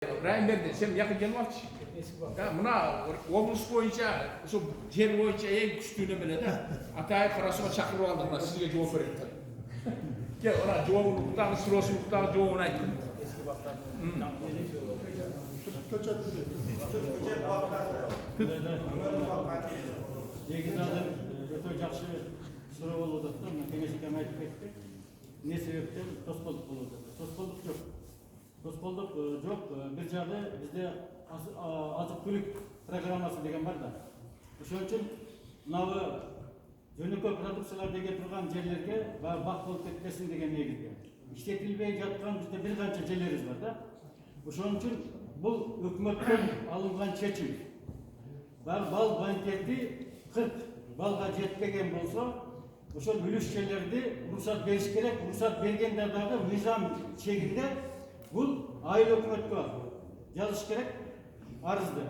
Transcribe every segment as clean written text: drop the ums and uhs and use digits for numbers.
Райымберді, сен яқын келіп алшы. Мына облыс бойынша, жер бойынша ең күштіні біледі. Атай Қарасуға шақырып алды, мына сізге жауап береді. Кел, ана жауабынықтағы, сұросынықтағы жауабын айттым. Негізі өте жақсы сұрау болып отыр. Кеңеске айтып кетті. Не себептен тосқолдық болып отыр? Тосқолдық жоқ. Тосқолдық жоқ. Bir жағы бізде азық-түлік программасы деген бар да. Ошон үчүн мынау жөнөкөй продукциялар деген турган жерлерге бак болуп кетпесин деген негизде. Иштетилбей жаткан бизде бир канча жерлерибиз бар да. Ошон үчүн бул өкмөттөн алынган чечим. Бал банкети 40 балга жетпеген болсо, ошол үлүш жерлерди уруксат бериш керек. Уруксат бергенде дагы мыйзам чегинде бул айыл өкмөткө жазыш керек арызды.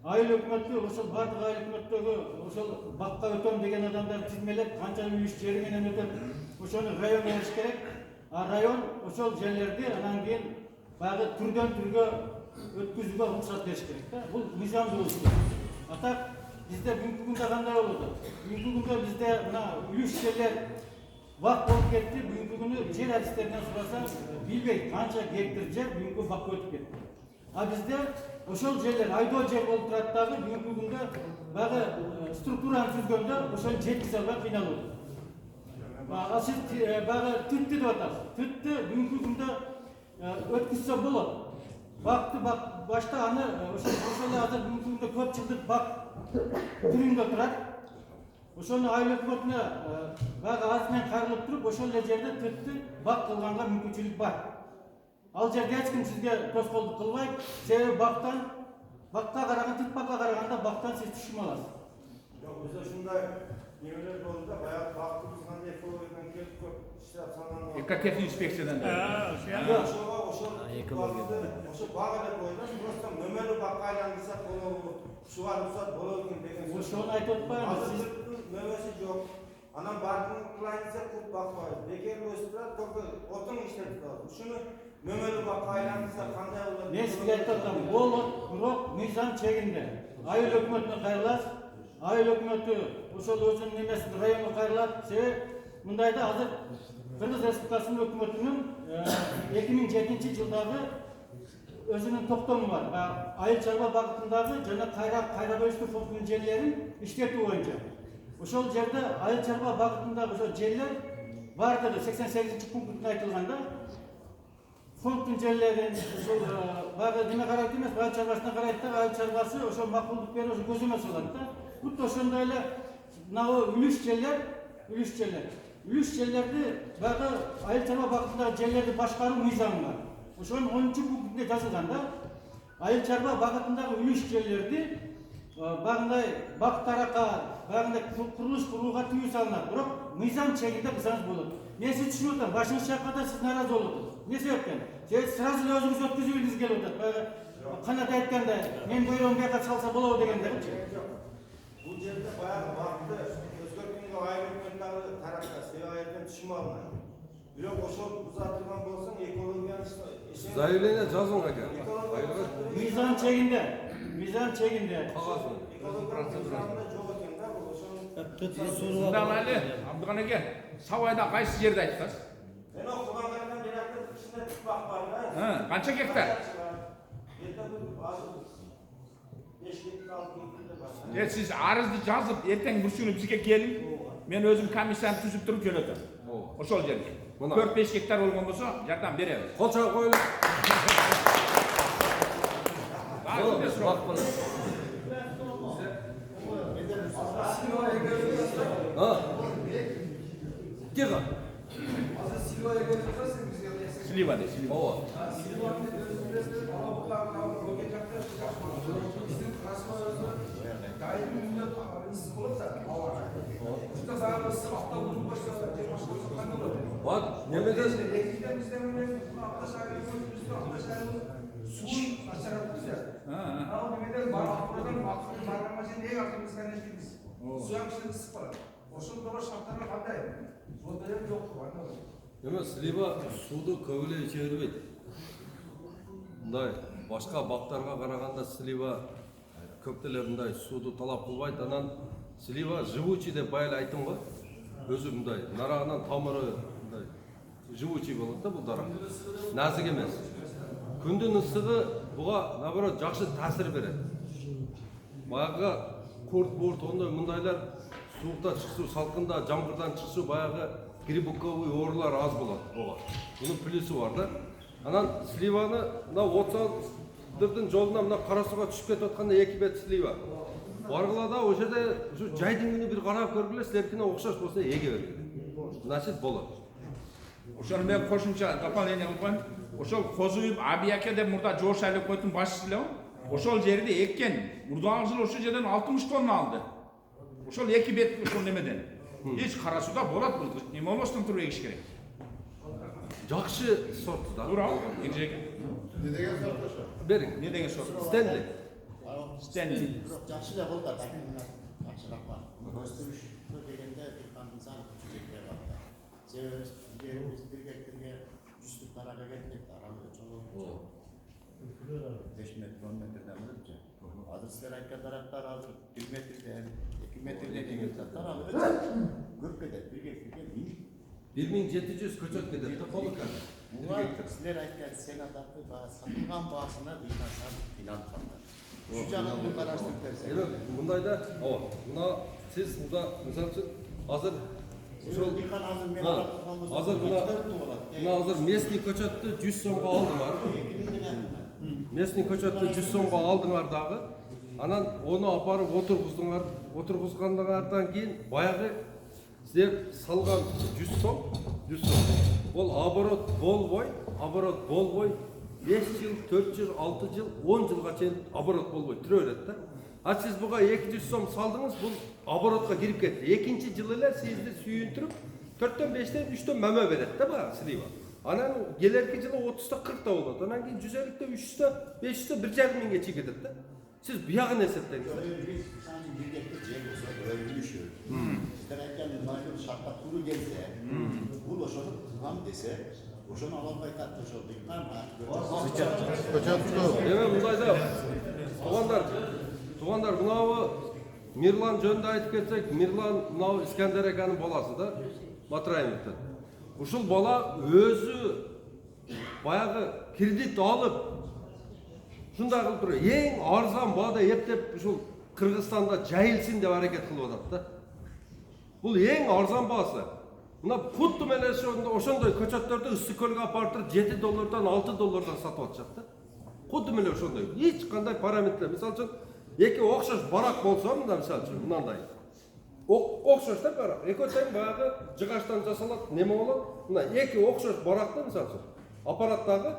Айыл өкмөткө ошол бардык айыл өкмөттөгү ошол бакка өтөм деген адамдарды тизмелеп, канча үлүш жери менен өтөп, ошону районго бериш керек. А район ошол жерлерди анан кийин баягы түрдөн түргө өткүзүүгө уруксат бериш керек да. Бул мыйзамдуу болуш керек. Атак бизде бүгүнкү күндө кандай болот? Бүгүнкү күндө бизде мына үлүш жерлер бак болуп кетти. Бүгүнкү күнү жер адистеринен сураса билбейт канча гектар жер бүгүнкү бакка өтүп кетти. А бизде ошол жерлер айдоо жер болуп турат дагы бүгүнкү күндө баягы структураны түзгөндө ошону жеткизе албай кыйналып атат. Ал сиз баягы түттү деп атасыз. Түттү бүгүнкү күндө өткүзсө болот. Бакты башта аны ошол азыр бүгүнкү күндө көп жылдык бак түрүндө турат. Ошону айыл өкмөтүнө баягы аз менен кайрылып туруп, ошол жерде түттү бак кылганга мүмкүнчүлүк бар. Ал жерде эч ким сизге тоскоолдук кылбайт. Себеби бакка караганда, түт бакка караганда бактан сиз түшүм аласыз. Жок, бизде ушундай немелер болду да, баягы бакты бузганда экологиядан келип көп иштеп саналып. Экотехник инспекциядан. Ошо бага деп койдум, просто нөмөрү бакка айландырсак болобу, суга уруксат болобу деген сөз. Ошону айтып атпаймынбы? Азыр нөмөсү жок. Анан бардын кылайынса курт бакпайбыз. Бекер өсүп турат, только отун иштетип турат. Ушуну нөмөрү бакка айландырса кандай болот? Мен сизге айтып атам, болот, бирок мыйзам чегинде. Айыл өкмөтүнө кайрыласыз. Айыл өкмөтү ошол өзүнүн немесин районго кайрылат. Себеби мындайда азыр Кыргыз Республикасынын өкмөтүнүн 2007 жылдагы өзүнүн токтому бар. Айыл чарба багытындагы жана кайра бөлүштүү фондунун жерлерин иштетүү боюнча. Ошол жерде айыл чарба багытындагы ошол жерлер бардыгы 88-пунктунда айтылганда фонддун жерлерин ошол баягы неме карайт эмес, айыл чарбасына карайт да, айыл чарбасы ошол макулдук берип ошо көзөмө салат да. Бут ошондой эле мына үлүш жерлерди баягы айыл чарба багытындагы жерлерди башкаруу мыйзамы бар. Ошонун 10-пунктунда жазылган да. Айыл чарба багытындагы үлүш жерлерди багындай бактаракка, багындай курулуш курууга тыюу салынат. Бирок мыйзам чегинде кылсаңыз болот. Мен сизди түшүнүп атам, башыңыз чайкада сиз нааразы болуп атасыз. Не себептен? Сиз сразу эле өзүңүз өткүзүп келип атат. Баягы канат айткандай, мен бөйрөгүм бияка салса болобу дегендерчи. Бул жерде баягы бакты өзгөрткөнгө айыл өкмөтүнүн тарапта себебин түшүнүп албайм. Бирок ошол узатылган болсоң экологияны заявление жазуң экен. Мыйзам чегинде. процедурасында жок экен да, бул ошону. Мындамайлы, Абдыган эке, Сабайда кайсы жерди айттыңыз? Мен окуган караган жерде кичине түп бак бар да. Канча гектар? Siz arızды жазып, ертең бір күні бізге келin, мен өзім комиссияны түзіп тұрып келетім. Ошол жерге. 4-5 гектар болған болса, жардам береміз. Қол чаға қойылып. Кеға? Слива де, слива. Bak, nemeden? Слива суды көбіле içe бербейді. Мындай башка бактарга караганда слива көптөлөр мындай сууду талап кылбайт. Анан слива живучий деп байла айттым го. Өзү мындай нарагынан тамыры мындай живучий болот да бул дарак. Назик эмес. Күндүн ысыгы буга наоборот жакшы таасир берет. Баягы курт ондой мындайлар суукта чыксуу, салкында, жамгырдан чыксуу баягы грибковый оорулар аз болот буга. Бунун плюсу бар да. Анан сливаны мына отсалдырдын жолуна мына кара сууга түшүп кетип атканда 2 бет слива. Баргыла да ошо жерде ушу жайдын күнү бир карап көргүлө, силердикине окшош болсо эге бергиле. Значит болот. Ошону мен кошумча дополнение кылып коеюн. Ошол Козуев Абияке деп мурда жоош айлап койдун башчысы эле. Ошол жерде эккен. Мурдагы жылы ошол жерден 60 тонна алды. Ошол 2 бет ошол немеден. Эч кара суда болот бул. Неме болбостон туруп эгиш керек. Жакшы сорт да. Тура, Ержек. Не деген сорт ошо? Бериң. Не деген сорт? Стенли. Стенли. Бирок жакшы эле болду, жакшыраак бар. Өстүрүш дегенде дыйкандын саны көчүрүп бар. Себеби биз бир гектарга 100 түп тарага кеттик, аралыгы чоң. 5 метр, 10 метрден бөлөпчү. Азыр силер айткан дарактар азыр 1 метрден, 2 метрден деген таралып көп кетет. Бир гектарга 1700 көчөт кетет да колу кан. силер айткан сенаттарды сатылган баасына дыйкандар финансланат. Şu canını karıştırıp versek. Evet, bundayda, buna siz burada misal için hazır hazır buna hazır mesni koçatты 100 so'mga oldilar. Mesni koçatты 100 so'mga oldilar dağı. Anan onu aparıp oturguzgandan keyin bayagı sizler salgan 100 so'm. Ol aborot bolboy 5 yıl, 4 yıl, 6 yıl, 10 yılga çeyин aborot bolboy türöret da. Ha siz buga 200 so'm saldınız, bu aborotga girip ketти. Ekinci yıllar sizdi sүйүntүрүп 4'ten 5'ten 3'ten meme beret da ba sliva. Anan gelerki yılı 30'ta 40'ta bolot. Anan keyin 150'te 300'te 500'te 1,5 mingge çeyip ketет da. Siz buyagın esepteniz. Bir gektir cer olsa bölünmüşür. Sizler aytkan malum şartla turu gelse, bu oşonu tam dese, oşonu alanmay kattı oşonu dikkat Evet, bundayda Туғандар, мынау Мирлан жөнінде айтып кетсек, Мирлан мынау Искендер экенин баласы да, Батраевдин. Ушул бала өзү баягы кредит алып, шундай кылып туруп, эң арзан баада эптеп ушул Кыргызстанда жайылсын деп аракет кылып атат да. Бул эң арзан баасы. Мына кутту менен ошондой көчөттөрдү Ысык көлгө апарып $7 $6 сатып атышат да. Кутту менен ошондой. Эч кандай параметр. Мисалы үчүн эки окшош барак болсо, мына мисалы үчүн мынандай. Окшош да барак. Экөө тең баягы жыгачтан жасалат, неме болот? Мына эки окшош баракты мисалы үчүн аппараттагы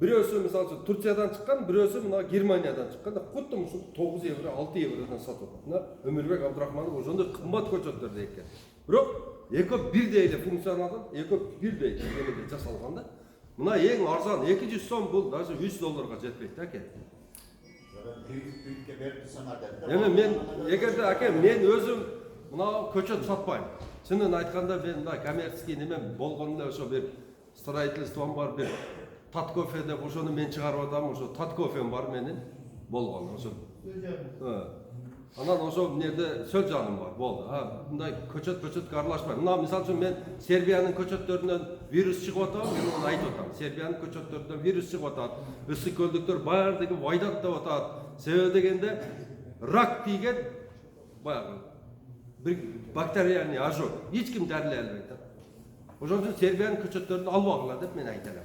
бирөөсү мисалы үчүн Турциядан чыккан, бирөөсү мына Германиядан чыккан. Кутту ушул 9 евро, 6 евродан сатып атат. Мына Өмүрбек Абдрахманов ошондой кымбат көчөттөрдү экен. Бирок экөө бирдей эле функционалдан, экөө бирдей эмеде жасалган да. Мына эң арзан 200 сом бул даже $100 жетпейт да экен. Мен эгерде аке мен өзүм мына көчөт сатпайм. Чынын айтканда мен мына коммерческий неме болгондо ошо бир строительством бар, бир тат кофе деп ошону мен чыгарып атам, ошо тат кофем бар менин болгон ошо. Анан ошо эмнеде сөл жаным бар, болду. Мындай көчөткө аралашпайм. Мына мисалы үчүн мен Сербиянын көчөттөрүнөн вирус чыгып атат, мен аны айтып атам. Сербиянын көчөттөрүнөн вирус чыгып атат. Ысык көлдүктөр баардыгы вайдат деп атат. Себеби дегенде рак тийген баягы бир бактерияльный ожог. Эч ким дарылай албайт. Ошон үчүн Сербиянын көчөттөрүн албагыла деп мен айта алам.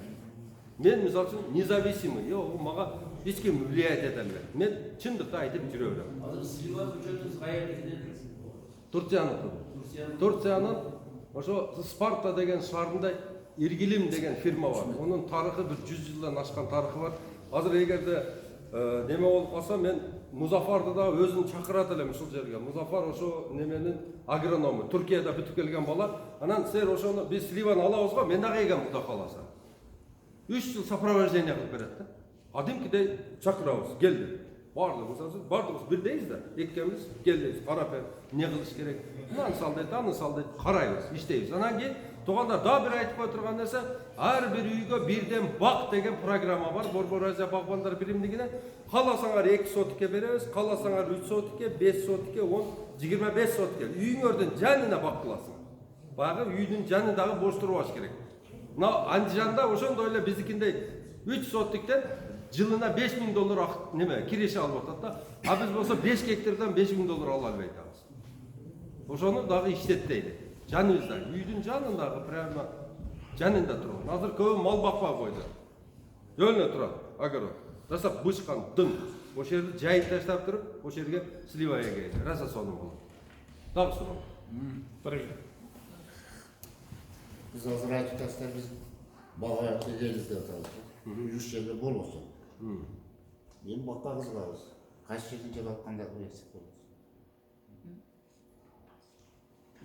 Мен мисалы үчүн независимый, мага эч ким влиять эте албайт. Мен чындыкты айтып жүрө берем. Азыр Слива көчөтүңүз каердикинен? Турциянын ошо Спарта деген шаарында Иргилим деген фирма бар. Онун тарыхы бир 100 жылдан ашкан тарыхы бар. Азыр эгерде неме болуп калса мен Музафарды да өзүн чакырат элем ушул жерге. Музафар ошо неменин агроному, Туркияда бүтүп келген бала. Анан силер ошону биз Сливаны алабыз го, мен дагы эгем Кудай кааласа. 3 жыл сопровождение кылып берет да. Адимкидей чакырабыз, келди. Бардыгыбыз бирдейбиз да. Эккенбиз келдик, карап эмне кылыш керек. Мынаны сал дейт, аны сал дейт, карайбыз, иштейбиз. Анан кийин Туғандар да бір айтып отырған нәрсе, әрбір үйге бірден бақ деген программа бар. Борбор Азия бағбандар биримдигине қаласаңар 2 сотикке береміз, қаласаңар 3 сотикке, 5 сотикке, 10, 25 сотикке. Үйіңердің жанына бақ қыласың. Бағы үйдің жанындағы бош тұру аш керек. Мына Андижанда ошондой эле биздикиндей 3 сотиктен жылына $5.000 неме киреше алып атат да. А биз болсо 5 гектардан $5.000 ала албай атабыз. Ошону дагы иштеттейли. Жаныбызда, үйдүн жанындагы прямо жанында турган. Азыр көбү мал бакпай койду. Жөнүнө турат, огород. Жасап бышкан дың. Ошол жерди жайып таштап туруп, ошол жерге сливая келди. Раса сону болот. Дагы суроо. Biz hazır aytıp taslar biz bağayakta geliriz de atalım. Yürüyüş yerinde bol olsun. Benim bakka kızlarız. Kaç yerden cevapkanda bu eksik olur.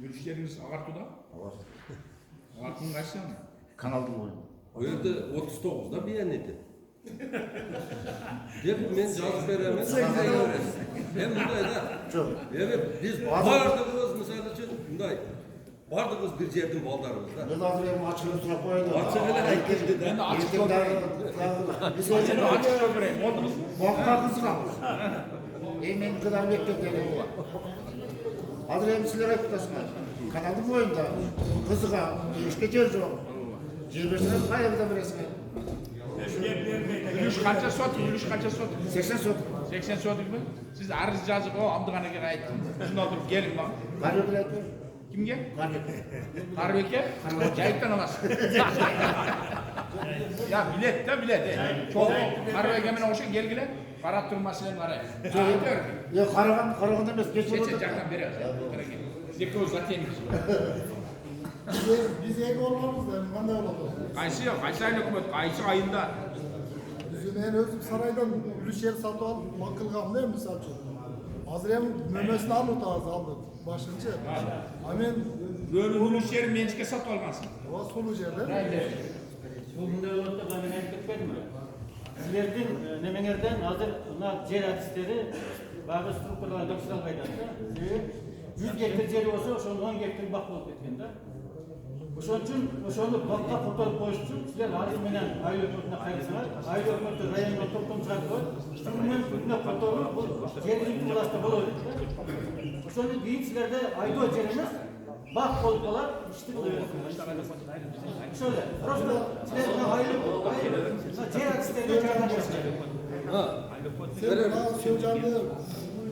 Yürüyüşleriniz Ağartu'da. Var. Ağartu'nun kaç tane? Kanaldım oyunu. O yerde 39'da bir edi. Dep men жазып беремін. Hem мындай да. Çok. Biz bardığımız misal için мындай bardığımız bir жердің балдарыбыз да. Ben hazır hem açılıp sıra koydu. Açık ele aytıldı da. Ben de açık Erkek biz Ben de açık öldüreyim. Oldu mu? bakka kızlarız. Emin kadar bekletleri bu var. Hazır hem sizler aytıp taslar. Kanaldım oyunda. Kızıga, işke yer yok. Cebirsine kayıpta bir resmi. Yürüyüş kaça sotuk? Yürüyüş kaça sotuk? 80 sok. 80 sotuk mu? Siz arız yazıp o Amdıgan'a ayttım. Şunu alıp gelin bak. Karyo biletler. Kimge? Karyo. Harbeke? Cahit'ten alasın. Ya bilet de bilet. Çok Harbeke mene oşun gelgile. Karap durmasıyla karayın. Ya Karagan demez. Geç Seçe olurdu. jaktan beri. Zeki o zaten. Biz ek olmamız da kандай oldu? Kaysı yok. Kaysı ayın hükümet. Kaysı ayında. Ben özüm saraydan ülüş yer satıp alıp bakılgam değil mi misal için? Hazır hem memesini alıp aldı başınca. Amen. Böyle uluş yeri mençike satı olmasın. O solu yerler. Bugün de oldu da ben aytып mi? Sizlerden, nemelerden hazır buna yer artistleri bazı strukturlarına dokuzdan kaydattı. 100 gektar jeri olsa, oşonu 10 gektar bak olup ketken de. Oşonu bakka kurtarıp koyuş için sizler arız menen aile hükümetine kayırsınlar. Aile hükümeti rayonuna toplum çıkartıp koyup, şunun hükümetine kurtarıp bu yerin ulaşta bol olup. Oşonu deyin sizlerde aile cerimiz bak olup olar, işte buluyor. Şöyle, Ros'ta sizlerden aile cer artistlerine yardım etsin. Sen bana söyleyeceğinde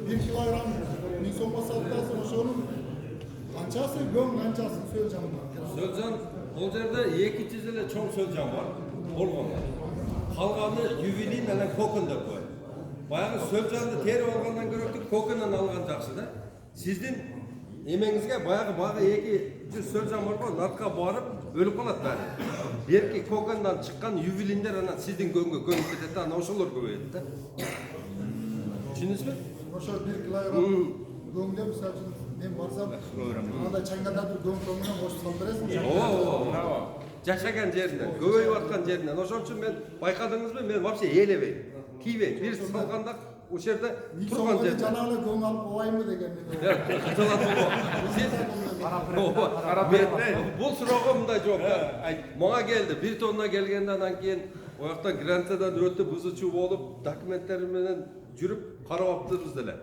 1 kilogram Nixon basattan sonra şunun kançası, gön kançası söyleyeceğim. Sölcan, ол жерде 200 эле чоң сөлжан бар, болгон. Калганы ювелин менен кокон деп коет. Баягы сөлжанды терип алгандан көрөктүк кокондан алган жакшы да. Сиздин эмеңизге баягы 200 сөлжан бар го, натка барып өлүп калат баары. Берки кокондан чыккан ювелиндер анан сиздин көңгө көнүп кетет да, анан ошолор көбөйөт да. Түшүндүңүзбү? Ошо 1 kilogram göңде misal için ben barsam anda çangada bir göң көңүнөн кошуп салып бересиң. Bravo. Жашаган жеринен, көбөйүп аткан жеринен. Ошон үчүн мен байкадыңызбы, мен вообще ээлебейм. Кийбейм. Бир салганда ошол жерде турган Sonra жерде. canağına göң alып koyayım деген. Бул суроого мындай жооп да. Мага келди, 1 тонна келгенде анан кийин ояктан границадан өтүп, бузучу болуп, документтери менен жүрүп карап аптырбыз деле.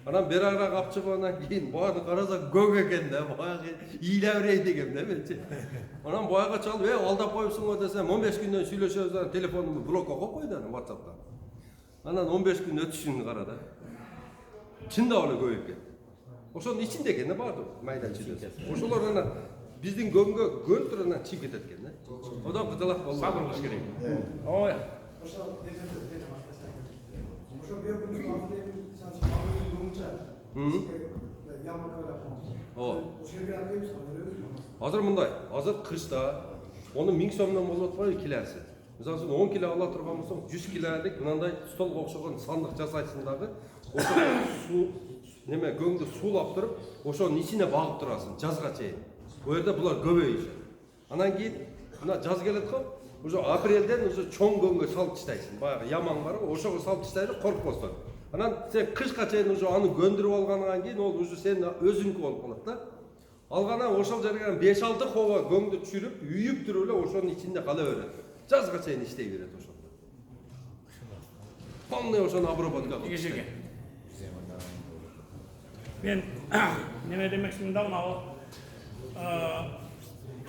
Анан бери ара кап чыггандан кийин бааны караса көк экен да, баягы ыйлабырей дегем да менчи. Анан баягы чалып, алдап коюпсуң десем, 15 күндөн сүйлөшөбүз, анан телефонумду блокко коюп койду анан WhatsApp'та. Анан 15 күн өтүшүн кара да. Чындап эле көбөйүп кетти. Ошонун ичинде экен да баардык майда чыгыс. Ошолор анан биздин көңгө көлтүр анан чыгып кетет экен да. Одан кыталак болду. Sabır kılış gerek. O ya. Азыр мындай, азыр кышта оны 1000 сомдон болуп атпайбы килосы. Мисалы үчүн 10 кило ала турган болсоң, 100 килолук мындай столго окшогон сандык жасайсың дагы. Ошо суу неме көңдү суулап туруп, ошонун ичине багып турасың жазга чейин. Бу жерде булар көбөйүшөт. Анан кийин мына жаз келет го, уже апрелден уже чоң көңгө салып таштайсың. Баягы яман бар го, ошого салып таштайды, коркпостон. Анан сен кышка чейин уже аны көндүрүп алгандан кийин ол уже сенин өзүңкү болуп калат да. Алғанан ошол жерге 5-6 кова көңдү түшүрүп, үйүп туруп эле ошонун ичинде кала берет. Жазга чейин иштей берет ошондо. Полный ошону обработка кылып. Кешеге. Ben neme demeksin de mınao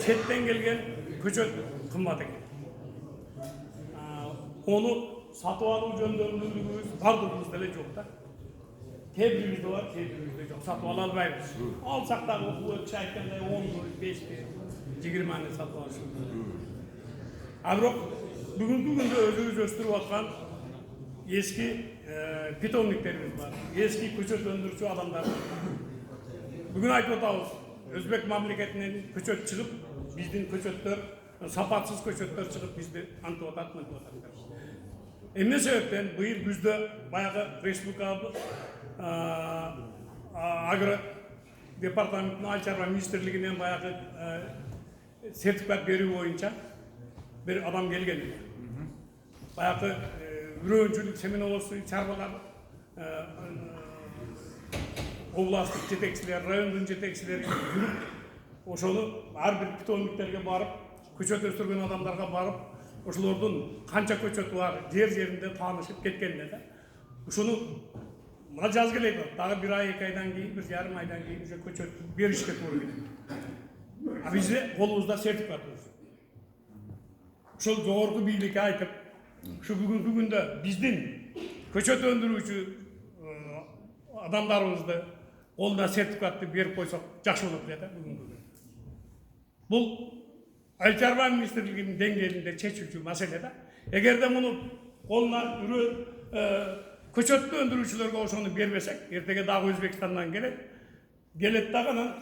çetten gelgen köçöt kımmat eкен. Onu satıp alуу жөндөмдүүлүгүбүз бардыгыбызда эле жок да. Тебирибизде бар, тебирибизде жок. Сатып ала албайбыз. Алсак дагы өтчү айткандай 10, 5, 20 сатып алышыбыз. А бирок бүгүнкү күндө өзүбүз өстүрүп аткан eski pitомниктерimiz var. Eski köçöt öndürücü adamlar var. Bugün ayıp otağız. Özbek memleketinden köçöt çıkıp, bizden köçötler, sapatsız köçötler çıkıp bizde antıvatat. Ne sebepten bu yıl bizde bayağı Respublika Agro Departamentinin Alçarva Ministerliğinden bayağı sertifikat veriyor boyunca bir adam gelgen. Bayağı ürünçülük seminolosu, çarbalar, oblastlık yetekçiler, rayonun yetekçileri yürüp, oşolu her bir pitolniklerge barıp, köçöt östürgen adamlarga barıp, oşolordun kança köçöt var, yerinde tanışıp ketkenler de. Şunu buna jaz geleydi, daha bir ay, 2 aydan keyin, bir yarım aydan keyin bize köçöt berişke doğru gidiyor. Bizde kolumuzda sertifikat var. Şol doğru birlikte aytıp, şu bugünkü günde bizden köçöt öndürүүчү adamlarımızda koluna sertifikatты berip koysak жақсы olur dedi bugünkü gün. Bu Alçarva Ministerliğinin dengeliğinde çeşitli meselede. Eğer de bunu koluna köçötlü öndürүүчүлөргө ошону бербесек, ertege dagı Özbekistan'dan gelet dagı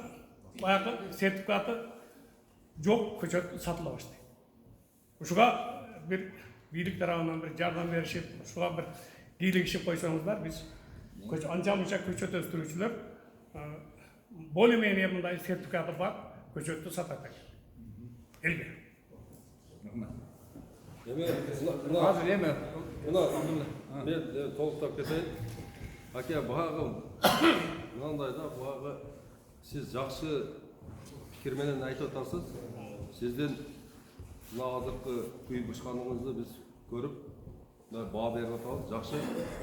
bayağı sertifikatı yok köçöt satıla başlaydı. Uşuğa bir birlik tarafından bir yardım verişip, şuna bir iyilik işi koysanızlar biz anca köçöt östürүүчүлөр более-менее мындай sertifikatı var, köçötü satacak. Elbette. Hazır değil mi? Men толуктап кетейин. Аке, багы мындай да, багы сиз жакшы пикир менен айтып атасыз. Сиздин мына азыркы күй бышканыңызды биз көрүп, баа берип атабыз. Жакшы.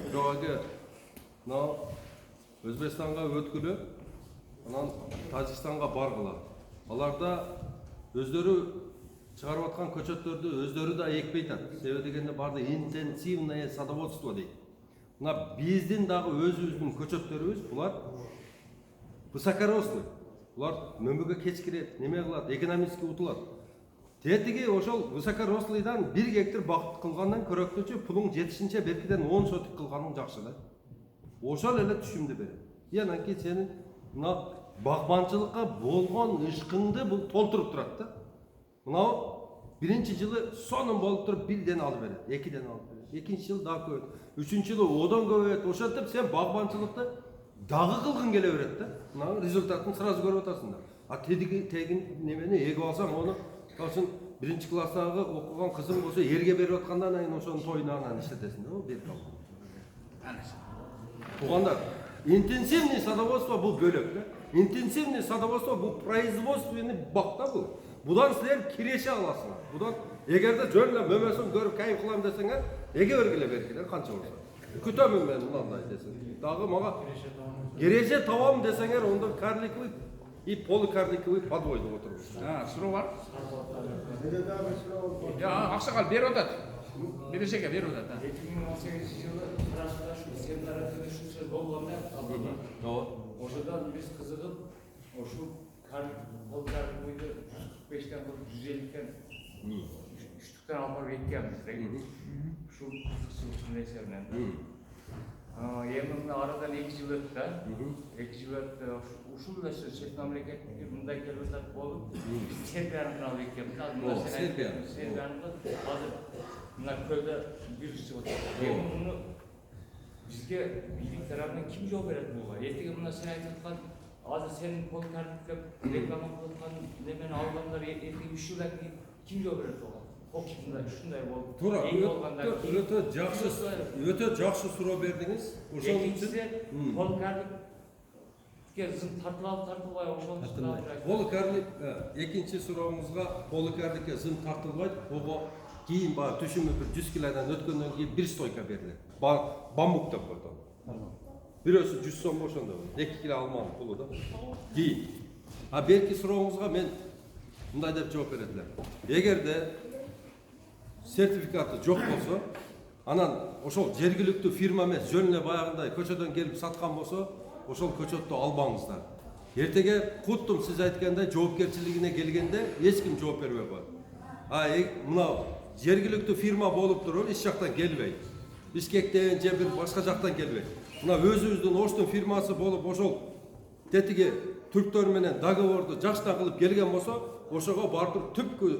Бирок аке, мына Өзбекстанга өткүлө, анан Тажикстанга баргыла. Аларда өздөрү чыгарып аткан көчөттөрдү өздөрү да экпей атат. Себеби дегенде барды интенсивное садоводство дейт. Мына биздин дагы өзүбүздүн көчөттөрүбүз булар высокорослый. Булар мөмөгө кечкирет, неме кылат, экономически утулат. Тетиги ошол высокорослыйдан 1 гектар бакыт кылгандан көрөктүчү пулуң жетишинче беркиден 10 сотик кылганың жакшы да. Ошол эле түшүмдү берет. Анан кийин сенин мына багбанчылыкка болгон ишкыңды бул толтуруп турат да. Мына биринчи жылы сонун болуп туруп 1ден алып берет, 2ден алып берет. Экинчи жыл дагы көбөйт, үчүнчү жылы одон көбөйт. Ошентип сен багбанчылыкты дагы кылгың келе берет да. Мына результатын сразу көрүп атасың да. А тегин немени эгип алсаң, ону Kalsın birinci klastagı okugan kızım olsa yerge berip atkandan ayın oşonun toyuna anan işletesin. O bir kaldı. Туғандар, интенсивный садоводство бұл бөлек. Интенсивный садоводство бұл производственный бақта бұл. Бұдан сілер киреше аласыңар. Бұдан егерде жөнле мөмесін көріп кайф қылам десеңер, еге бергіле бергілер қанша болса. Күтемін мен мынандай десең. Дағы маға кереше табам десеңер, онда карликовый и полукарликовый подвойды отырып. Сұру бар? Ақсақал бер отады. Берешеге бер отады. 2018 жылы Қарашада şu семинарға şu söz болғанда ошодан биз кызыгып ошу полкарликовыйды 45-тен 150-тен 3-тен алып эккенбиз. Şu кызыкчылыктын эсебинен. Эми мына арадан 2 жыл өттү. 2 жыл өттү. Ушул эле чет мамлекетке мындай келип атат болуп, Сербияны алып эккенбиз. Сербияны азыр мына көлдө вирус чыгып атат. Эми муну бизге бийлик тарабынан ким жооп берет буга? Эртеге мына сен айтып аткан азыр сенин полкарликке реклама кылып аткан немени алгандар эртеге 3 жылдан кийин ким жооп берет буга? Ушундай болуп. Туура, өтө жакшы суроо бердиңиз. Ошол үчүн полкарлик Gezin tartılbay ошонун үстүнө Поликарлик экинчи суроуңузга поликарликке зын тартылбайт. Ого кийин баягы түшүмү бир 100 килодан өткөндөн кийин бир стойка берилет. Бамбук деп коет аны. Бирөөсү 100 сом ошондо 2 кило алманын пулу да. Кийин. А берки сурооңузга мен мындай деп жооп берет элем. Эгерде сертификаты жок болсо, анан ошол жергиликтүү фирма эмес, жөн эле баягындай көчөдөн келип саткан болсо, ошол көчөттү албаңыздар. Эртеге куттум сиз айткандай жоопкерчилигине келгенде эч ким жооп бербей коет. Мына жергиликтүү фирма болуп туруп иш жактан келбейт. Бишкектен же бир башка жактан келбейт. Мына өзүбүздүн Оштун фирмасы болуп ошол тетиги түрктөр менен договорду жаштан кылып келген болсо, ошого барып түпкү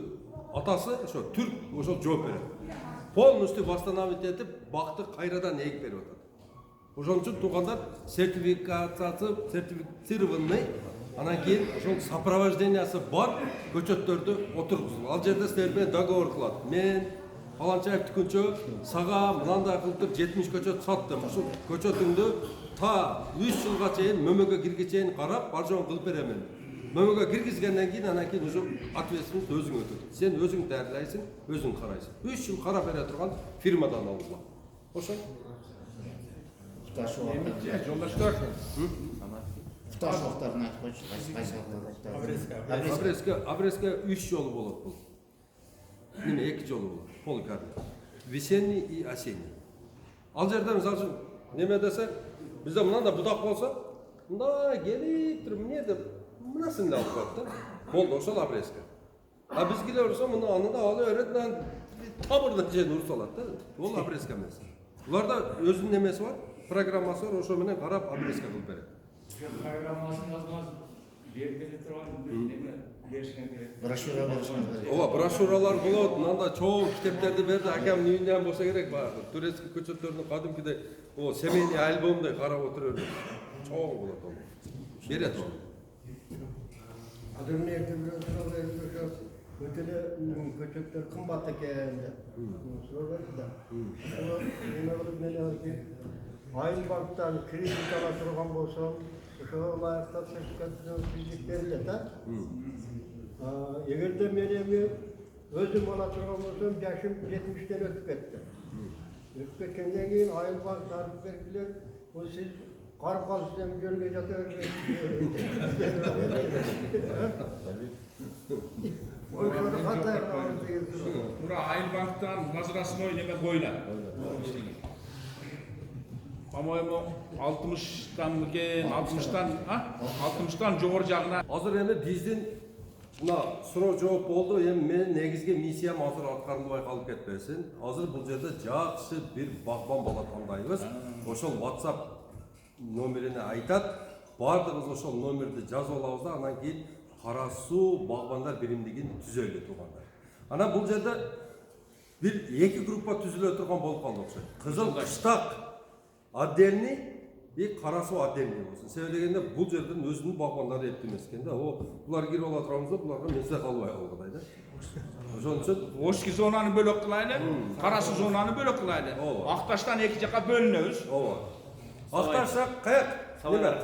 атасы ошо түрк ошол жооп берет. Полностью восстановить этип бакты кайрадан эгип берип атат. Ошон үчүн туугандар сертифицированный, анан кийин ошол сопровождениясы бар көчөттөрдү отургузулат. Ал жерде силер менен договор кылат. Мен Паланчаев түкүнчө сага мынандай кылып туруп 70 көчөт саттым. Ушул көчөтүңдү та 3 жылга чейин мөмөгө кирге чейин карап, бар жоон кылып беремин. Мөмөгө киргизгенден кийин анан кийин уже ответственность өзүң өтөт. Сен өзүң даярдайсың, өзүң карайсың. 3 жыл карап бере турган фирмадан алгыла. Ошо. Жолдаштар. Туташ октарын айтып койчу. Обрезка 3 жолу болот бул. Неме 2 жолу болот. Поликарлик. Весенний и осенний. Ал жерде мисалы үчүн неме десе, бизде мындай будак болсо, мындай келип туруп эмне деп мынасын эле алып коет да. Болду, ошол обрезка. А биз келе берсек, мына аны да алып берет, табырдан жен уруп салат да. Ол обрезка эмес. Буларда өзүнүн немеси бар, программасы бар, ошо менен карап обрезка кылып берет. программасын жазмаз берип бере турган неме беришкен керек. Брошюра беришкен керек. Ооба, брошюралар болот, мындай чоң китептерди берди, акамдын үйүндөн болсо керек баягы. Турецкий көчөттөрдүн кадимкидей, о семейный альбомдой карап отуруп берет. Чоң болот ол. Берет ол. Adamın evde ötede köçekler kımbat eкен деп. Sorardı da. Ama ne olur ne olur Ayın banktan kredit ala turgan bolsam, ошол лайыкта сертификаттын физик берилет да. Эгерде мен эми өзүм ала турган болсом, жашым 70-тен өтүп кетти. Өтүп кеткенден кийин Айын банк тарып бердилер. Бул сиз карып калсыз эми жөнгө жата бербейсиз. Ошону кандай кылабыз деген суроо. Мына Айылбанктан возрастной неме коюлат. По-моему, 60-тан экен, 60-тан жогору жагына. Азыр эми биздин мына суроо жооп болду. Эми менин негизги миссиям азыр аткарылбай калып кетпесин. Азыр бул жерде жакшы бир багбан бала тандайбыз. Ошол WhatsApp номерине айтат. Бардыгыбыз ошол номерди жазып алабыз да, анан кийин Кара Суу багбандар биримдигин түзөлү тургандар. Анан бул жерде бир эки группа түзүлө турган болуп калды окшойт. Кызыл Кыштак отдельный и Кара Суу отдельный болсун. Себеби дегенде бул жерден өзүнүн багбандары эптеп эмес экен да. Булар кирип ала турабыз да, буларга менсе калбай калгыдай да. Ошон үчүн Ошки зонаны бөлөк кылайлы, Кара Суу зонаны бөлөк кылайлы. Акташтан эки жакка бөлүнөбүз. ооба. Акташтак каяк? Неме?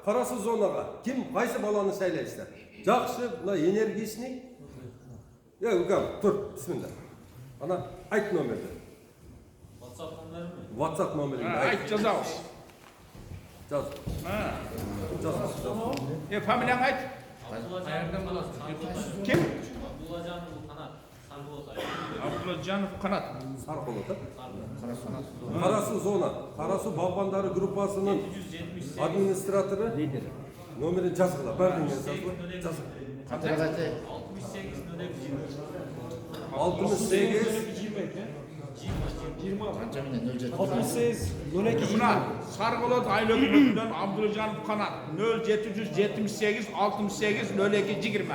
Кара Суу зонага ким кайсы баланы шайлайсыздар? Жакшы, мына энергичный. Укам, тур, бисмилла. Ана айт номерди. WhatsApp номерimi? WhatsApp номерин Айт жазабыз. Жаз. Жаз. Фамилияң айт. Каерден боласыз? Ким? Абдуллажанов Канат. Сарболот айт. Абдуллажанов Канат. Сарболот. Кара Суу зона. Кара Суу багбандары группасынын администратору номерин жазгыла. Бардыгы жазгыла. Кантип айтты? 68 Мына Сарболот айыл өкмөтүнөн Абдулжанов Канат 0778 68 02 20.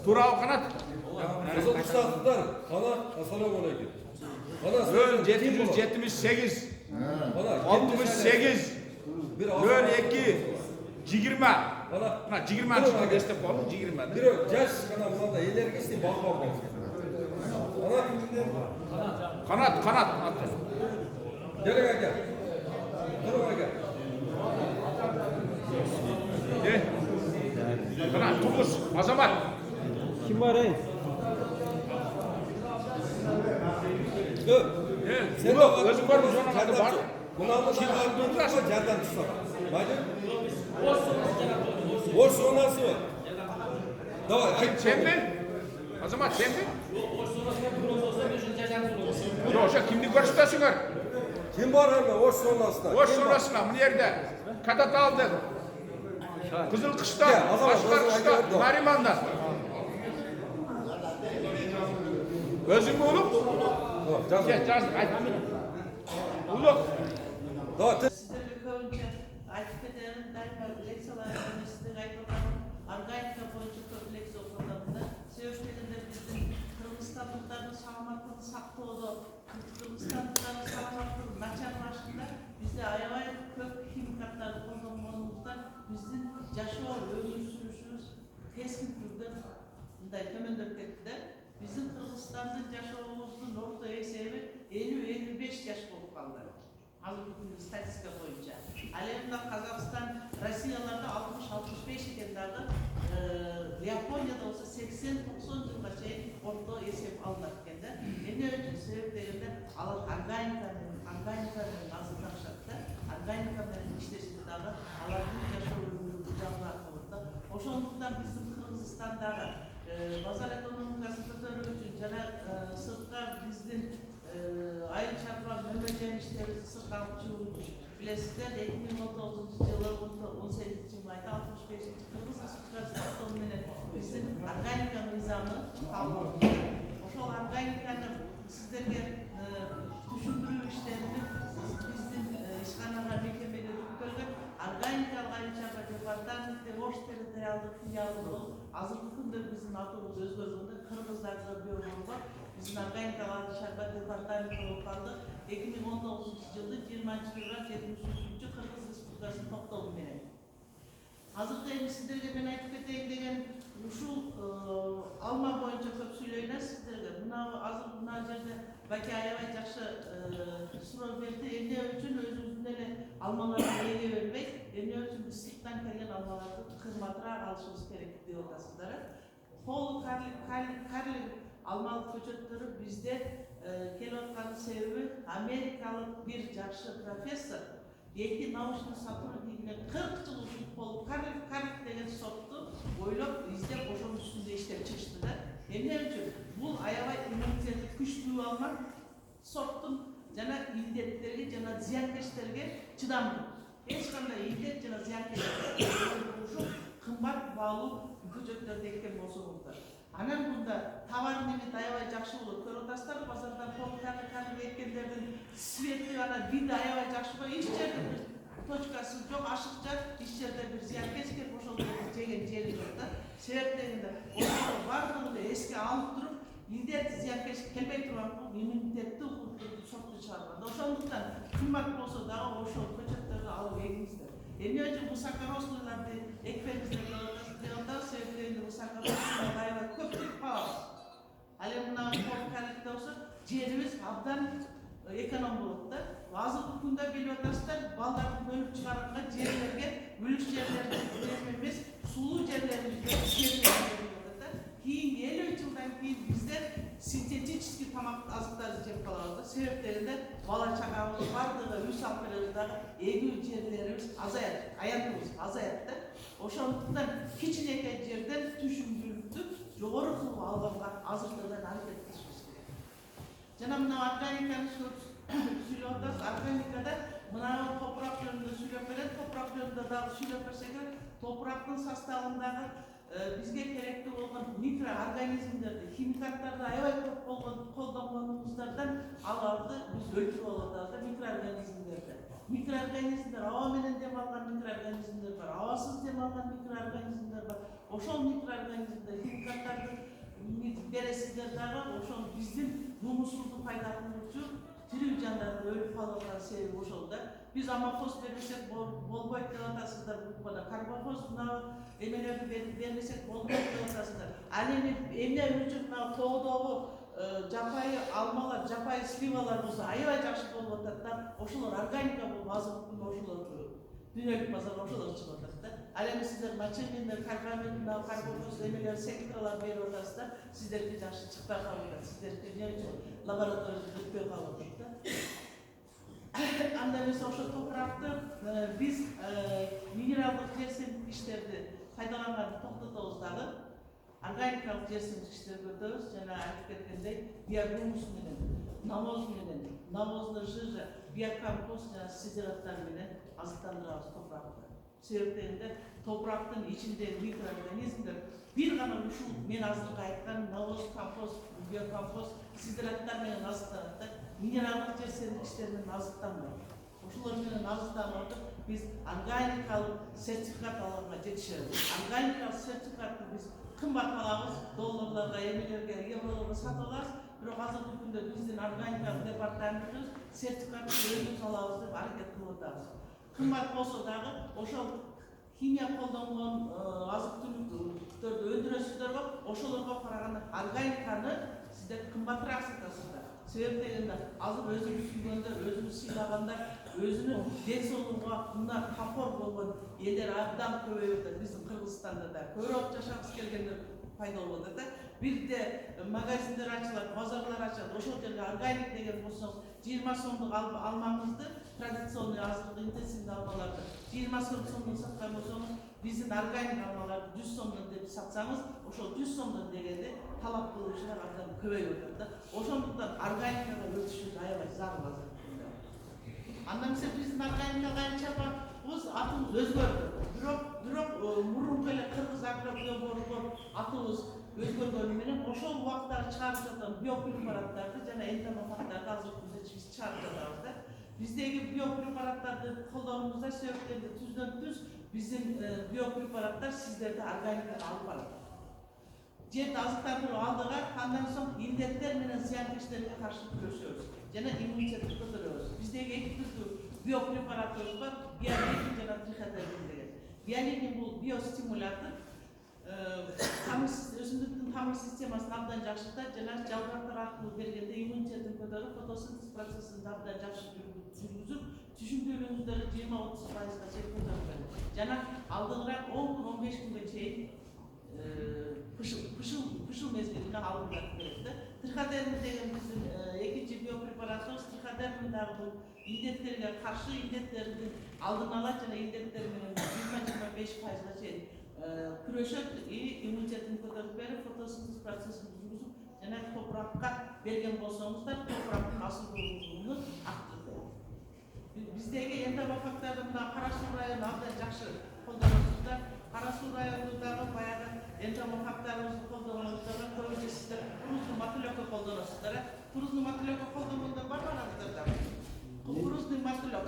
Туурабы Канат? Кызыл Кыштактар. Канат, ассаламу алейкум. 0778 68 02 20. Мына 20 жылда кестеп коелу, 20. Бирөө жаш гана мындай энергичный багбан болсун. Канат аты. Келек ака. Туруп ака. Azamat. Kim var ey? Sen Yok, özüm görmüş onun adı var. Buna mı kim var? Yerden tutsak. Haydi. Boş sonrası mı? Davay. Sen mi? Azamat sen mi? Yok, sen kimlik göstersinler. Kim var hemen boş sonrasına? Boş sonrasına bu yerde. Kadat aldı. Kızıl Kış'ta, Ya, Azamat, Başkar Azamat, Kış'ta, Azamat. Nariman'da. Özün mü oğlum? Gel, cazı, hadi. Oğlum. Davay. Sizlerle önce AKP'nin derhal leksalar yönetiminde kaybolan Argaynka boyunca kompleks ortamında Söğüşlerinde bizim Kırgızistanlıkların sağlamaklığı saklığı, Kırgızistanlıkların sağlamaklığı naçar başında bizde ayavay kök kimikatları kullanmamızdan bizim yaşıyor, ömür sürüşümüz keskin türde tömendöktekte bizim Kırgızistan'ın yaşamımızın ortaya sebebi 50-55 yaş olup kaldı. Hazırlık statistika boyunca. Alemde Kazakistan, Rusiyalarda 60-65 ikenlerde Japonya'da olsa 80-90 yılda orta esep alınırken de en önce sebeplerinde Argaynkan'ın azından şartta, Argaynkan'ın işleştiğinde alanın yaşamını canlı akılında. Hoşonluktan bizim Kırgızistan'da pazar ekonomikasında törü için sırtlar bizden aynı çarpılan Mehmetçiğin işlerimizi sırtlanmış olmuş. Bilesizler 2019 yılı 18. ayda 65. Kırgız Respublikası'nın bizim Argaynka nizamı kalmadı. O Argaynkan'ın sizlerge düşündürüyor işlerini bizim işkanlara mekemeli tutuyorlar. Argaynka Ayrıçarpa Departament'te Roş Teritorial'da filialı olup hazırlıkında bizim atımız özgürlüğünde Kırgızlar'da bir yolu var. Bizim Argaynka Ayrıçarpa Departament'te olkandı. 2019 yılı 20. fevral 73. Kırgız Respublikası'nın toplamı benim. Hazırda sizlerge ben ayıp edeyim şu Alman boyunca köp söyleyler sizlerge. Buna hazır bunlar yerde vakaya ve jakşı sıra verdi. Elde için özümüzden Almanlara ilgi vermek, elde için Biskit'ten gelen Almanlarda kırmatıra alışımız gerekli diyor ortasıları. Kol karlı Alman köçetleri bizde kelotkanın sebebi Amerikalı bir jakşı profesör Yeki nauşunu satırı digine 40 yıl uçup kol karlı degen soktu. Oylap bizde boşun üstünde işler çıkıştılar. Elde için bu ayava imuniteti güçlüğü almak soktum. Jana illetlerge, jana ziyankeşlerge çıdamdı. Hiç kanday illet, jana ziyankeşlerge kımbat bağlı köçöktörde eken bozulurlar. Anan bunda tavarın evi dayavay jakşı olur. Körotastar pazardan karlı ekkenlerden svetli ana bir dayavay jakşı var. Hiç yerde bir toçkası çok aşıkça, hiç yerde bir ziyankeşke boşaltıp jegen jeri yokta. Sebeplerinde o vardığında eski alıp durup ildet ziyankeşke kelbey duran bu imunitetli soktu çağırmadı. Oşanlıktan kımbat olsa da o şol köçöklerini alıp eğimizdir. Önce bu sakaroslularda ekmeğimizde ondan sebeplerinde bu sakaroslularda dayılar köpük pahalı. Hali bundan korkarlıkta olsa ciğerimiz abdan ekonom buluttu. Bazı hukukunda biliyorlar ballarını bölüp çıkartma ciğerlerge, bölüş ciğerlerine vermemiz, sulu ciğerlerimizde ciğerlerine Kiyin 53 yıldan кейін bizde sintetik tamak azıkları cep kalandı. Sebeplerinde bala çakağımız vardığı, üst halklarında eğil ciğerlerimiz azayat, ayakımız azayattı. Oşanlıktan kiçineke yerden düşündürüldü, doğru kılıp algılar azıklardan hareket etmişiz. Canım Argaynkan'ı söylüyorlar, Argaynkan'da Mınav topraklarında söylüyorlar, topraklarında da söylüyorlar, toprakın sastavındağı bizge gerekli olan mikroorganizmlerde, kimikatlarda ayvay kollanmamızlardan alardı, biz öldürü olanlarda mikroorganizmlerde. Mikroorganizmler, havamenin demalan mikroorganizmler var, havasız demalan mikroorganizmler var. Oşol mikroorganizmler, kimikatlarda beresizler var, oşol bizim humusuzlu paylarını uçuyor. Tiri canlarda ölüp kalınan sebebi oşolda. Biz amafos verirsek bol boy kılatasıdır bu kadar. Karbonfoz emeleri vermesek bol boy kılatasıdır. Alemi emne vücut toğduğu japayı almalar, japayı slivalar olsa ayıva jakşı bolvatlar. Oşular organika bu bazı oşular. Dünyalik pazarda ошолор чыгып атат да. Ал эми сиздер мачеминдер, каркаминдер, карбоз эмелер, секторлар берип атасыздар. Сиздерге жакшы чыкпай калып атат. Сиздерге эмне үчүн лабораторияда өтпөй калып атат да. Анда эмес ошол топуракты биз минералдык жер семирткичтерди пайдаланганды токтотобуз дагы. Органикалык жер семирткичтерди өтөбүз. Жана айтып кеткендей, биогумус менен, навозный жижа, биокомпост жана сидираттар менен азыктандырабыз топуракты. Себеп дегенде топурактын ичиндеги микроорганизмдер бир гана ушул мен азыркы айткан навоз, компост, биокомпост, сидираттар менен азыктанат да. Минералдык жер семирткичтер менен азыктанбайт. Ошолор менен азыктанып атып биз органикалык сертификат алганга жетишебиз. Органикалык сертификатты биз кымбат алабыз, долларларга, эмелерге, евролорго сатып алабыз. Бирок азыркы күндө биздин органикалык департаментибиз сертификатты өзүбүз алабыз деп аракет кылып атабыз. Кымбат болсо дагы ошол химия колдонгон азык-түлүктөрдү өндүрөсүздөр го, ошолорго караганда органиканы сиздер кымбатыраак сатасыздар. Себеп дегенде азыр өзүбүз сүйгөндө, өзүбүз сыйлаганда, өзүнүн ден соолугуна мына камкор болгон элдер абдан көбөйүп атат. Биздин Кыргызстанда да көбүрөөк жашагыбыз келгендер пайда болуп атат да. Бирде магазиндер ачылат, базарлар ачылат. Ошол жерге органик деген болсоңуз 20 сомдук алмаңызды, традиционный азыркы интенсивный алмаларды 20 сомдон саткан болсоңуз, биздин органик алмаларды 100 сомдон деп сатсаңыз, ошол 100 сомдон дегенде талап кылуучулар абдан көбөйүп атат да. Ошондуктан органикага өтүшүбүз аябай зарыл азыр. Анда эмесе биздин органикага чапабыз атыбыз өзгөрдү. Бирок мурунку эле кыргыз агробиоборго атыбыз өзгөргөнү менен ошол убактагы чыгарып жаткан биопрепараттарды жана энтомофагдарды азыркы күндө биз чыгарып жатабыз да. Биздеги биопрепараттарды колдонуубузда себептерди түздөн түз биздин биопрепараттар сиздерди органикага алып барат. Жерди азыктандырып алдыга, андан соң индеттер менен зыянкечтерге каршы күрөшөбүз жана иммунитетти көтөрөбүз. Биздеги эки түрдүү биопрепаратыбыз бар, биолигин жана триходермин деген. Биолигин бул биостимулятор, өсүмдүктүн тамыр системасын абдан жакшыртат жана жалбырактар аркылуу бергенде иммунитетин көтөрүп, фотосинтез процессин абдан жакшы жүргүзүп, түшүндүрүүңүздөрдү 20-30%га чейин көтөрүп, жана алдыгыраак 10-15 күнгө чейин пышыл мезгилине алынып берет. Триходермин деген биздин экинчи биопрепаратыбыз. Триходермин дагы бул индеттерге каршы, индеттердин алдын алат жана индеттер менен 20-25%га чейин күрөшөт, иммунитетин көтөрүп берип, фотосинтез процессин жүргүзүп, жана топуракка берген болсоңуздар, топурактын асылдуулугун арттырат. Биздеги энтомофагдарды мына Кара Суу району абдан жакшы колдоносуздар. Кара Суу районундагы баягы энтомофагдарыбызды колдонгонуздар көбүнчө сиздер кукурузный мотылёкко колдоносуздар. Кукурузный мотылёкко колдонгондор бар бараңыздар. Кукурузный мотылёк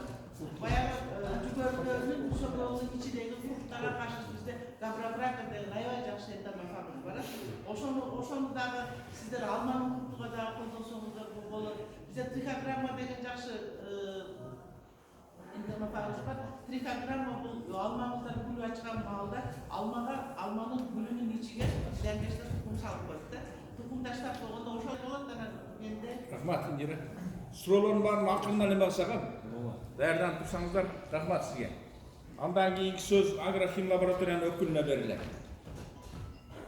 баягы жүгөрүлөрүнүн сөгөлүнүн ичиндеги фруктарга каршы бизде габробрага деген аябай жакшы энтомофагыбыз бар. Ошону дагы сиздер алманын куртуга дагы колдонсоңуздар болот. Бизде трихограмма деген жакшы энтомофагыбыз бар. Трихограмма бул алмаңыздар гүл ачкан маалда алманын гүлүнүн ичиге зыянкечтер тукум салып коет да. Тукум таштап койгондо ошол болот анан менде. Рахмат Индира. Суроолордун баарын акырынан эме кылсак, даярданып турсаңыздар, рахмат сизге. Андан кийинки сөз агрохим лабораториянын өкүлүнө берилет.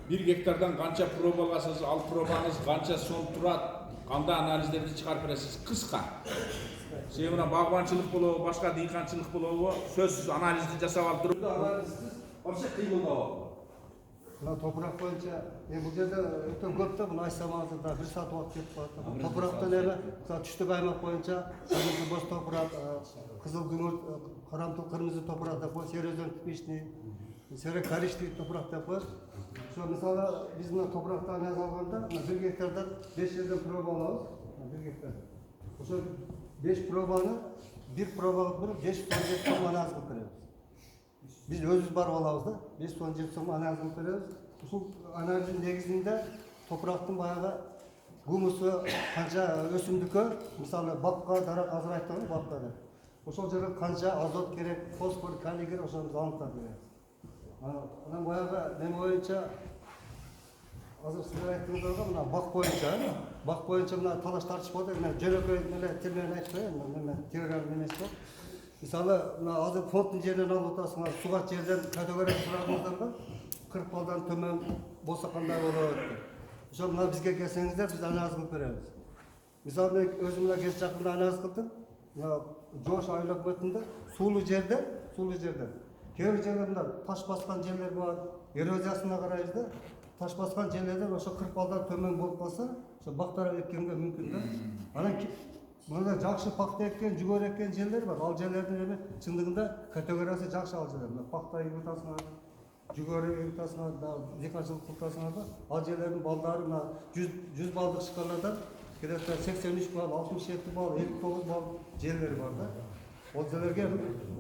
1 гектардан канча проба аласыз, ал пробаңыз канча сом турат, кандай анализдерди чыгарып бересиз? Кыска. Себеби мына багбанчылык болобу, башка дыйканчылык болобу, сөзсүз анализди жасап алып туруп, анализсиз вообще кыймылдап. Мына топурак боюнча бул жерде өтө көп да мына айсамазда бир саат убакыт кетип калат. Топурактан эми түштүк аймак боюнча кырмызы боз топурак, кызыл күңүрт, карамтыл кырмызы топурак деп коет, серөзөн типичный, серек коричневый топурак деп коет. Ошо мисалы биз мына топурактан анализ алганда 1 гектардан 5 жерден проба алабыз. 1 гектар. Ошо 5 пробаны бир пробага туруп 5 сом анализ кылып беребиз. Biz özümüz barıp alabız da, 5 ton 7 ton analiz kılıp berебиз. Ушул анализдин негизинде топурактын баягы гумусу канча өсүмдүккө, мисалы бакка, дарак азыр айттым бакка деп. Ошол жерге канча азот керек, фосфор, калий керек, ошону аныктап беребиз. Анан баягы неме боюнча азыр сиздер айттыңыздар мына бак боюнча мына талаш тартыш болду. Мына жөнөкөй эле тил менен айтып коеюн, мына теория эмес бар. Мысалы, мына азыр фондтың жерінен алып отырсыңар, суғат жерден категория сұрадыңыздар, 40 балдан төмен болса қандай болады. Ошо мына бізге келсеңіздер, біз анализ қылып береміз. Мысалы, мен өзім мына кез жақында анализ қылдым. Мына жош айлық өтінде сулы жерде, кейбір жерлерде таш басқан жерлер бар, эрозиясына қарайбыз да, таш басқан жерлерден ошо 40 балдан төмен болып қалса, ошо бақтара еккенге мүмкін да. Анан мында жакшы пахта еккен, жүгөр еккен жерлер бар. Ал жерлердің эми чындыгында категориясы жакшы ал жерлер. Пахта егіп атасыңар, жүгөр егіп атасыңар, диқанчылык кылып атасыңар да. Ал жерлердің балдары мына 100 балдык шкаладан где-то 83 балл, 67 балл, 59 балл жерлер бар да. Ол жерлерге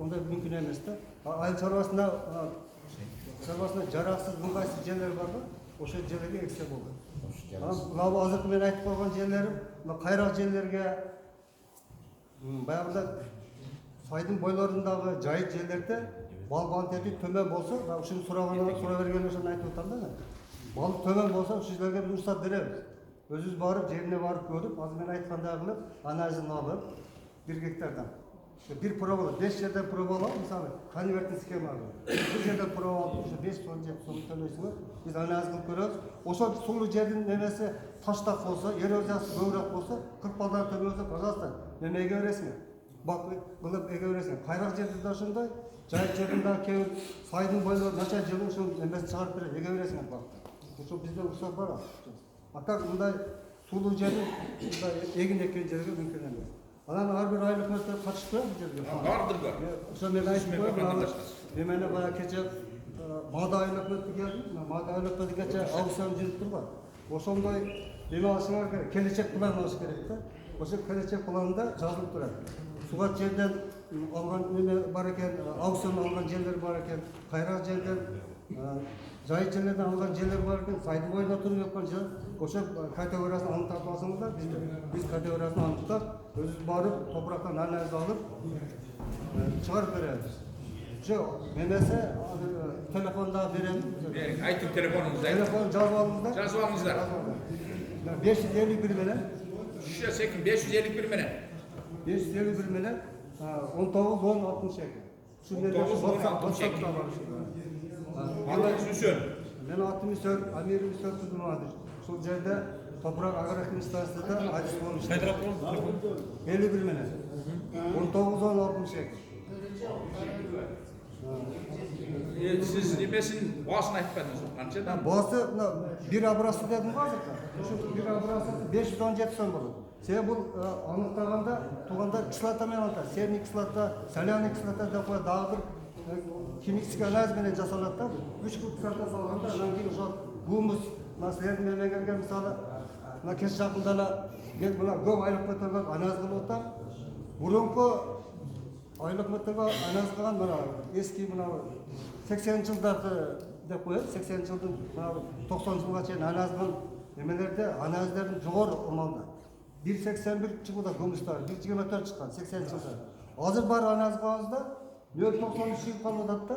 ондай мүмкін емес да. Айыл шаруасында жараксыз ыңгайсыз жерлер бар да. Ошол жерлерге эксе болду. Мына азыркы мен айтып койгон жерлерим, мына кайрак жерлерге баягыда сайдын бойлорундагы жайыт жерлерде бал кантети төмөн болсо, ушуну сура берген ошону айтып атам да. Бал төмөн болсо, ушул жерлерге уруксат беребиз. Өзүбүз барып, жерине барып көрүп, азыр мен айткандай кылып, анализин алып, 1 гектардан. Bir provalı, 5 yerden provalı, mesela konvertin skema var. 1 yerden provalı, 5 son töleysiniz. Biz analiz kılıp görüyoruz. Oşa sulu yerin nemesi taştak olsa, erozyası böğrak olsa, 40 baldan töleyiyorsa, pazarsan, neme ege öğresine. Bak, kılıp ege öğresine. Kayrak yerinde de şunda, cahit yerinde kevir, saydın boyları, naçan jelin şunu nemesi çağırıp verir, ege öğresine baktı. Oşa bizde uçsak var. Hatta bunda sulu yerin, egin eken yerine mümkün емес. Анан ар бир айлык мөлтөр катышып турат бул жерге. Бардыр бар. Ошо мен айтып койдум. Эмени бая кече мада айлык мөлтөр келди. Мада айлык мөлтөр кече аукцион жүрүп турган. Ошондой эме алышыңар керек, келечек план алыш керек да. Ошо келечек планда жазылып турат. Сугат жерден алган эме бар экен, аукцион алган жерлер бар экен, кайрак жерден жайыт жерлерден алган жерлер бар экен, сайдын боюнда туруп жаткан жер. Ошо категориясын аныктап алсаңыздар, биз категориясын аныктап, өзүбүз барып, топурактан анализ алып, чыгарып беребиз. Ошо немесе телефонда берем. Айтып телефонуңузду. Телефон жазып алыңыздар. Жазып алыңыздар. 551 менен. Шуша секин 551 менен. 551 менен 19-10-62. Ушул менен WhatsApp-та бар. Атыңыз Үсен. Мен атым Үсен, Амир Үсен Тудумадыр. Ушул жерде Топурак агрохим станциясында адис болуш. Кайдыраак болду? 51 менен. 19-10-62. Siz немесин басын айтпадыңыз. Канчадан? Басы бир абрасы дедим го азыркы. Ушул бир абрасы 517 сом болот. Себеби бул аныктаганда тууганда кислота менен атат. Серный кислота, соляный кислота деп коюп дагы бир химический анализ менен жасалат да. 3 кислота салганда анан кийин ошол гумус маселелердин эме келген мисалы мына кеш жакында эле мына көп айлык көтөргөн анализ кылып атам. Мурунку айлык көтөргөн анализ кылган мына эски мына 80-жылдарды деп коет. 80-жылдын мына 90-жылга чейин анализ кылган эмелерде анализдердин жогору ырмалда 1.81 чыгууда гумустар 1.24 чыккан 80-жылда. Азыр бар анализ кылганыбызда 0.93 чыгып калып атат да.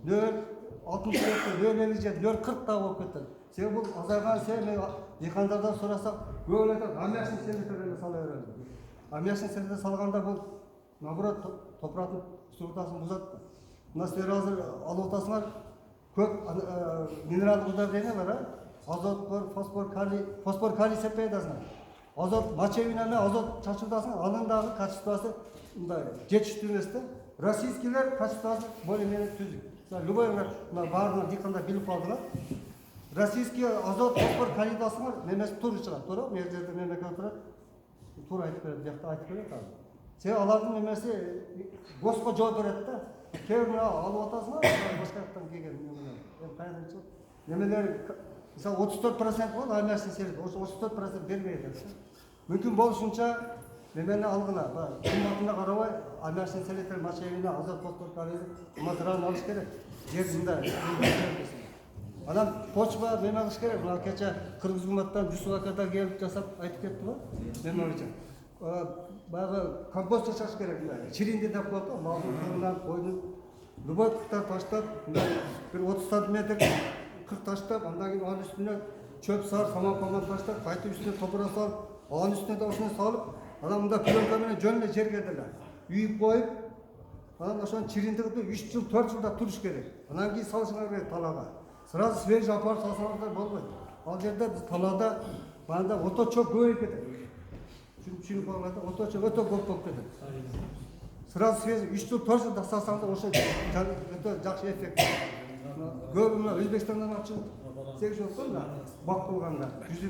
0.67, 0.57, 0.40 да болуп кетет. Себеби бул азайган мен дыйкандардан сурасак, көбү айтат, аммиачный селекторду сала берет. Аммиачный селектор салганда бул наоборот топурактын структурасын бузат. Мына силер азыр алып атасыңар, көп минералдык удобрение бар, азот бар, фосфор, калий сеппей атасыңар. Азот мочевина менен азот чачырдасың, анын дагы качествосы мындай жетиштүү эмес да. Российскийлер качествосы более-менее түзүк. Любой баарына дыйкандар билип калдылар. Российский азот, фосфор, калийдасыңар, немesi туура чыгат, туура? Мен жерде мемлекет турат. Туура айтып берет, бияқта айтып берет азыр. Себеби алардын немеси госко жооп берет да. Кейбир мына алып атасыңар, башка жактан келген немелер. Эми кайдан чыгат? Немелер мисалы 34% болот, аммиачный селектор, ошо 34% бербей атат. Мүмкүн болушунча немени алгыла, кымбатына карабай, аммиачный селектор, мочевина, азот, фосфор, калий материалын алыш керек. Жеринде. Анан почва неме кылыш керек. Мына кече Кыргыз гүматтан Жусуп акада келип жасап айтып кетти го. Неме үчүн? Баягы компост жасаш керек. Чиринди деп коет, малдын кырынан койдун любой куттар таштап, бир 30 сантиметр 40 таштап, андан кийин анын үстүнө чөп сар, саман таштап, кайтып үстүнө топурак салып, анын үстүнө да ошону салып, анан мында пленка менен жөн эле жерге деле үйүп коюп, Анан ошонун чиринтигинде 3 жыл 4 жылда туруш керек. Анан кийин салышыңар керек талаага. Сразу свежий апарып салсаңыздар болбойт. Ал жерде биз талаада банда оточо көбөйүп кетет. Түшүнүп калганда оточо өтө көп болуп кетет. Сразу свежий 3 жыл 4 жылда салсаңдар ошо өтө жакшы эффект. Көбү мына Өзбекстандан алып чыгып 8 жыл мына бак кылганда 100